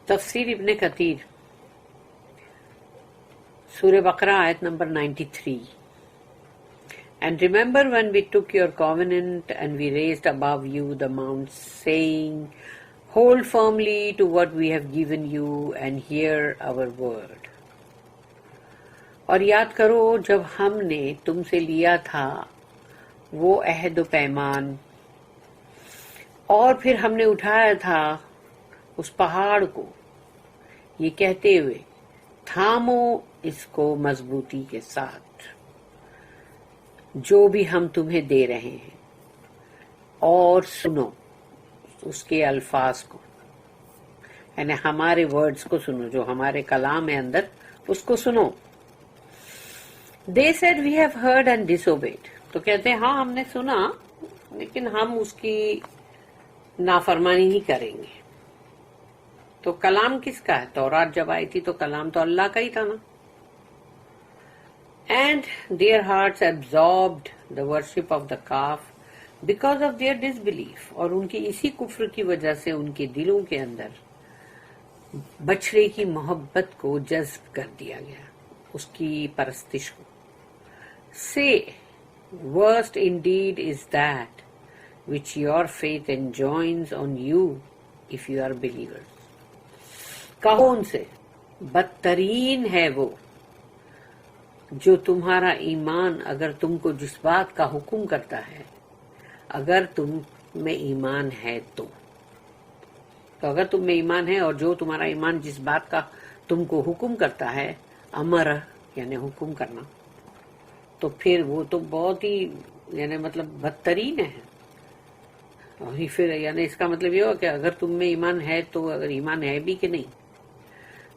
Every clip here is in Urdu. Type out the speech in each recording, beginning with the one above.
تفسیر ابن کثیر سورہ بقرہ آیت number 93. And remember when we took your covenant and we raised above you the mount, saying, hold firmly to what we have given you and hear our word. اور یاد کرو جب ہم نے تم سے لیا تھا وہ عہد و پیمان، اور پھر ہم نے اٹھایا تھا اس پہاڑ کو یہ کہتے ہوئے تھامو اس کو مضبوطی کے ساتھ جو بھی ہم تمہیں دے رہے ہیں، اور سنو اس کے الفاظ کو، یعنی ہمارے ورڈز کو سنو، جو ہمارے کلام ہے اندر اس کو سنو. They said we have heard and disobeyed. تو کہتے ہیں ہاں ہم نے سنا لیکن ہم اس کی نافرمانی ہی کریں گے. تو کلام کس کا ہے؟ تورات جب آئی تھی تو کلام تو اللہ کا ہی تھا نا. And their hearts absorbed the worship of the calf because of their disbelief. اور ان کی اسی کفر کی وجہ سے ان کے دلوں کے اندر بچڑے کی محبت کو جذب کر دیا گیا، اس کی پرستش کو. Say, worst indeed is that which your faith enjoins on you if you are believers. کہو ان سے بدترین ہے وہ جو تمہارا ایمان اگر تم کو جس بات کا حکم کرتا ہے، اگر تم میں ایمان ہے تو اگر تم میں ایمان ہے اور جو تمہارا ایمان جس بات کا تم کو حکم کرتا ہے، امر یعنی حکم کرنا، تو پھر وہ تو بہت ہی یعنی مطلب بدترین ہے. اور پھر یعنی اس کا مطلب یہ ہو کہ اگر تم میں ایمان ہے تو اگر ایمان ہے بھی کہ نہیں.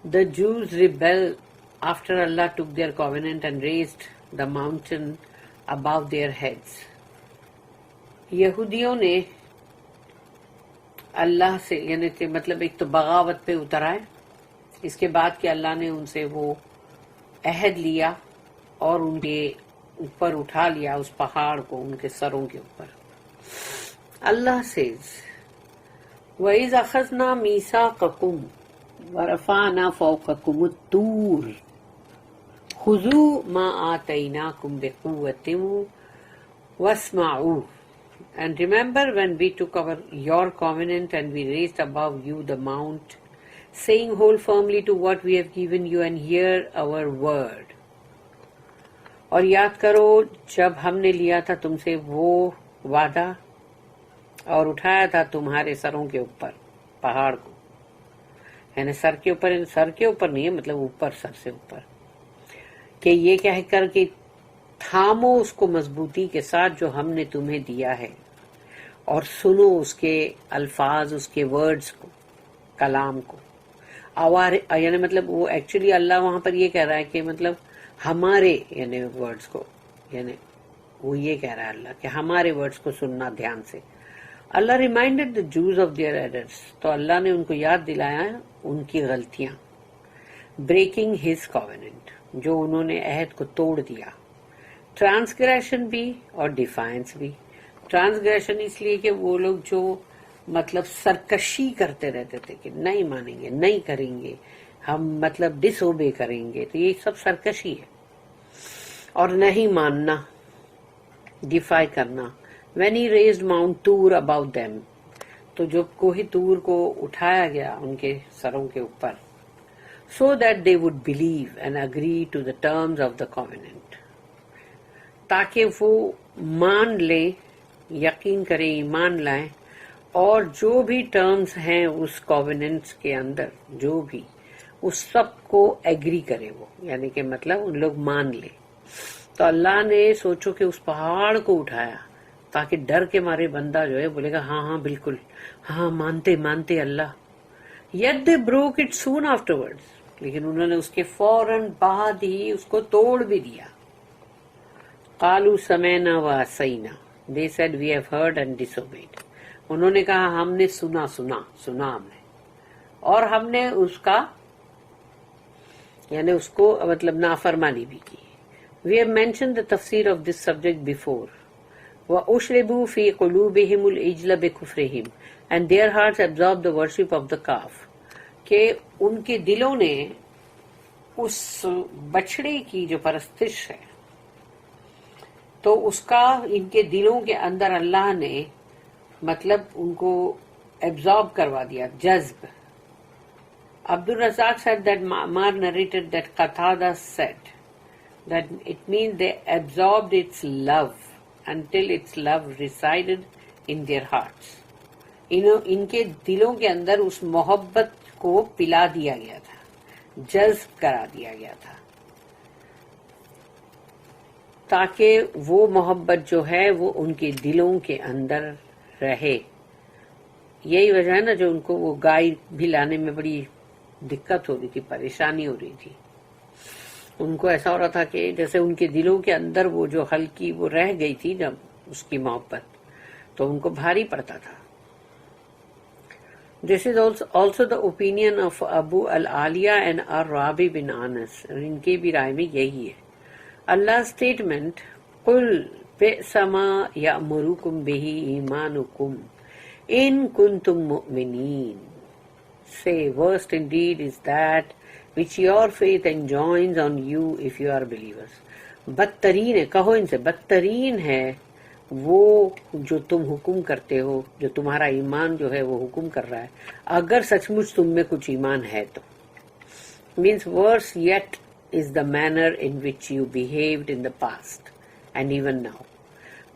The Jews rebelled after Allah took their covenant and raised the mountain above their heads. یہودیوں نے اللہ سے یعنی کہ مطلب ایک تو بغاوت پہ اتر آئے، اس کے بعد کہ اللہ نے ان سے وہ عہد لیا اور ان کے اوپر اٹھا لیا اس پہاڑ کو ان کے سروں کے اوپر. اللہ says وَإِذْ أَخَذْنَا مِيثَاقَكُمْ وَرَفَعْنَا فَوْقَكُمُ الطُّورَ خُذُوا مَا آتَيْنَاكُمْ بِقُوَّةٍ وَاسْمَعُوا. And remember when we took your covenant and we raised above you the mount, saying, hold firmly to what we have given you and hear our word. اور یاد کرو جب ہم نے لیا تھا تم سے وہ وعدہ اور اٹھایا تھا تمہارے سروں کے اوپر پہاڑ کو، یعنی سر کے اوپر نہیں ہے مطلب اوپر، سر سے اوپر، کہ یہ کہہ کر کہ تھامو اس کو مضبوطی کے ساتھ جو ہم نے تمہیں دیا ہے، اور سنو اس کے الفاظ، اس کے ورڈز کو، کلام کو. یعنی مطلب وہ ایکچولی اللہ وہاں پر یہ کہہ رہا ہے کہ مطلب ہمارے یعنی ورڈز کو، یعنی وہ یہ کہہ رہا ہے اللہ کہ ہمارے ورڈز کو سننا دھیان سے. اللہ ریمائنڈڈ the Jews of their errors. تو اللہ نے ان کو یاد دلایا ان کی غلطیاں. breaking his covenant جو انہوں نے عہد کو توڑ دیا. ٹرانسگریشن بھی اور ڈیفائنس بھی. ٹرانسگریشن اس لیے کہ وہ لوگ جو مطلب سرکشی کرتے رہتے تھے کہ نہیں مانیں گے، نہیں کریں گے، ہم مطلب ڈس اوبے کریں گے، تو یہ سب سرکشی ہے. اور نہیں ماننا، ڈیفائی کرنا. when he raised Mount Tur above them تو جب کوہ طور کو اٹھایا گیا ان کے سروں کے اوپر، so that they would believe and agree to the terms of the covenant تاکہ وہ مان لیں، یقین کریں، ایمان لائیں، اور جو بھی ٹرمز ہیں اس کووننٹس کے اندر جو بھی اس سب کو ایگری کرے وہ، یعنی کہ مطلب ان لوگ مان لیں. تو اللہ نے سوچو کہ اس پہاڑ کو اٹھایا تاکہ ڈر کے مارے بندہ جو ہے بولے گا ہاں ہاں بالکل ہاں مانتے اللہ. yet they broke it soon afterwards. لیکن انہوں نے اس کے فوراً بعد ہی اس کو توڑ بھی دیا. قالوا سمعنا وعصینا. They said we have heard and disobeyed. انہوں نے کہا ہم نے سنا ہم نے، اور ہم نے اس کا یعنی اس کو مطلب نافرمانی بھی کی. We have mentioned the tafsir of this subject before. وَأُشْرِبُوا فِي قُلُوبِهِمُ الْعِجْلَ بِكُفْرِهِمْ. And their hearts absorbed the worship of the calf. کہ ان کے دلوں نے اس بچڑے کی جو پرستش ہے تو اس کا ان کے دلوں کے اندر اللہ نے مطلب ان کو ایبزارب کروا دیا، جذب. عبد الرزاق said that Ma'mar narrated that Qatada said that it means they absorbed its love until its love resided in their hearts. ان کے دلوں کے اندر اس محبت کو پلا دیا گیا تھا، جذب کرا دیا گیا تھا، تاکہ وہ محبت جو ہے وہ ان کے دلوں کے اندر رہے. یہی وجہ ہے نا جو ان کو وہ گائے بھی لانے میں بڑی دقت ہو رہی تھی، پریشانی ہو رہی تھی. ان کو ایسا ہو رہا تھا کہ جیسے ان کے دلوں کے اندر وہ جو ہلکی وہ رہ گئی تھی جب اس کی محبت، تو ان کو بھاری پڑتا تھا. This is also the opinion of Abu al-Aliya and Ar-Rabi bin Anas. ان کی بھی رائے میں یہی ہے. Allah's statement, قُلْ بِئْسَ مَا يَأْمُرُكُمْ بِهِ إِيمَانُكُمْ إِن كُنتُم مُؤْمِنِينَ. Say, worst indeed is that which your faith enjoins on you if you are believers. بدترین ہے، کہو ان سے بدترین ہے وہ جو تم حکم کرتے ہو، جو تمہارا ایمان جو ہے وہ حکم کر رہا ہے، اگر سچ مچ تم میں کچھ ایمان ہے تو. Means worse yet is the manner in which you behaved in the past and even now.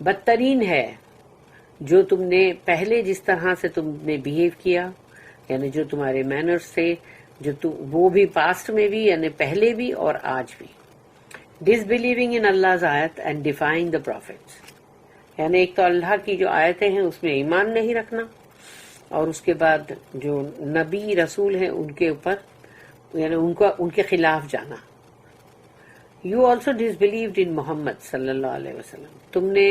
بدترین ہے جو تم نے پہلے جس طرح سے تم نے بہیو کیا، یعنی جو تمہارے مینرز تھے، وہ بھی پاسٹ میں بھی یعنی پہلے بھی اور آج بھی. Disbelieving in Allah's ayat and defying the prophets. یعنی ایک تو اللہ کی جو آیتیں ہیں اس میں ایمان نہیں رکھنا، اور اس کے بعد جو نبی رسول ہیں ان کے اوپر یعنی ان کے خلاف جانا. You also disbelieved in محمد صلی اللہ علیہ وسلم. تم نے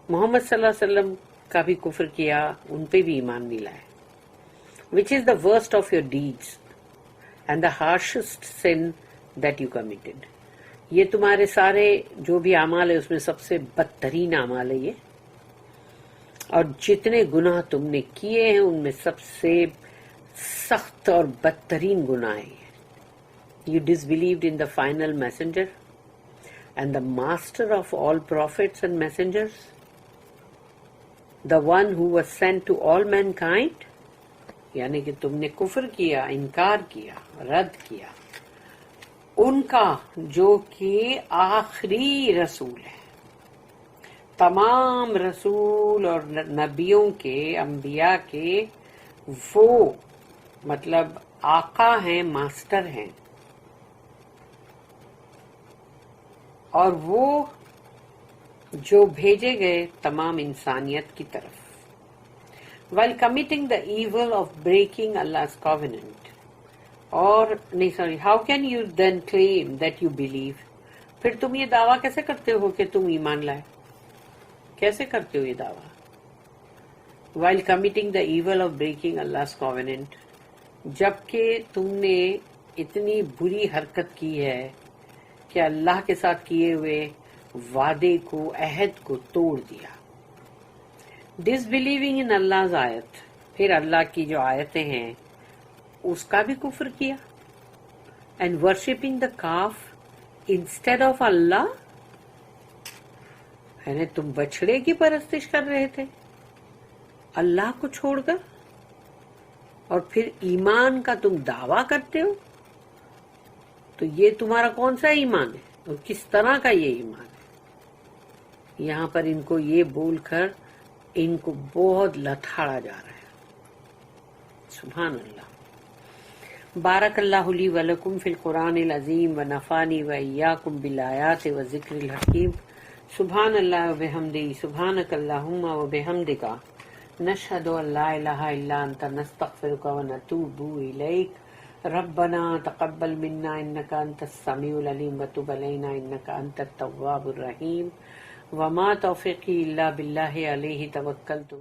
محمد صلی اللہ علیہ وسلم کا بھی کفر کیا، ان پہ بھی ایمان نہیں لائے. Which is the worst of your deeds and the harshest sin that you committed. یہ تمہارے سارے جو بھی اعمال ہے اس میں سب سے بدترین اعمال ہے یہ، اور جتنے گناہ تم نے کیے ہیں ان میں سب سے سخت اور بدترین گناہ ہے. You disbelieved in the final messenger and the master of all prophets and messengers, the one who was sent to all mankind. یعنی کہ تم نے کفر کیا، انکار کیا، رد کیا ان کا جو کہ آخری رسول ہے. تمام رسول اور نبیوں کے، انبیاء کے وہ مطلب آقا ہیں، ماسٹر ہیں، اور وہ جو بھیجے گئے تمام انسانیت کی طرف. While committing the evil of breaking Allah's covenant. How can you then claim that you believe? پھر تم یہ دعویٰ کیسے کرتے ہو کہ تم ایمان لائے؟ کیسے کرتے ہو یہ دعویٰ؟ While committing the evil of breaking Allah's covenant. جبکہ تم نے اتنی بری حرکت کی ہے کہ اللہ کے ساتھ کیے ہوئے وعدے کو، عہد کو توڑ دیا. Disbelieving in Allah's آیت. پھر اللہ کی جو آیتیں ہیں اس کا بھی کفر کیا. And worshipping the calf instead of Allah. یعنی تم بچڑے کی پرستش کر رہے تھے اللہ کو چھوڑ کر، اور پھر ایمان کا تم دعویٰ کرتے ہو. تو یہ تمہارا کون سا ایمان ہے اور کس طرح کا یہ ایمان ہے؟ یہاں پر ان کو یہ بول کر ان کو بہت لتاڑا جا رہا ہے. سبحان اللہ. بارک اللہ لی ولکم فی القرآن العظیم ونفعنی وإیاکم بالآیات والذکر الحکیم. سبحان اللہ وبحمدہ، سبحانک اللہم وبحمدک، نشہد ان لا الہ الا انت، نستغفرک ونتوب الیک. ربنا تقبل منا انک انت السمیع العلیم وتب علینا انک انت التواب الرحیم. وما توفیقی الا باللہ علیہ توکلت.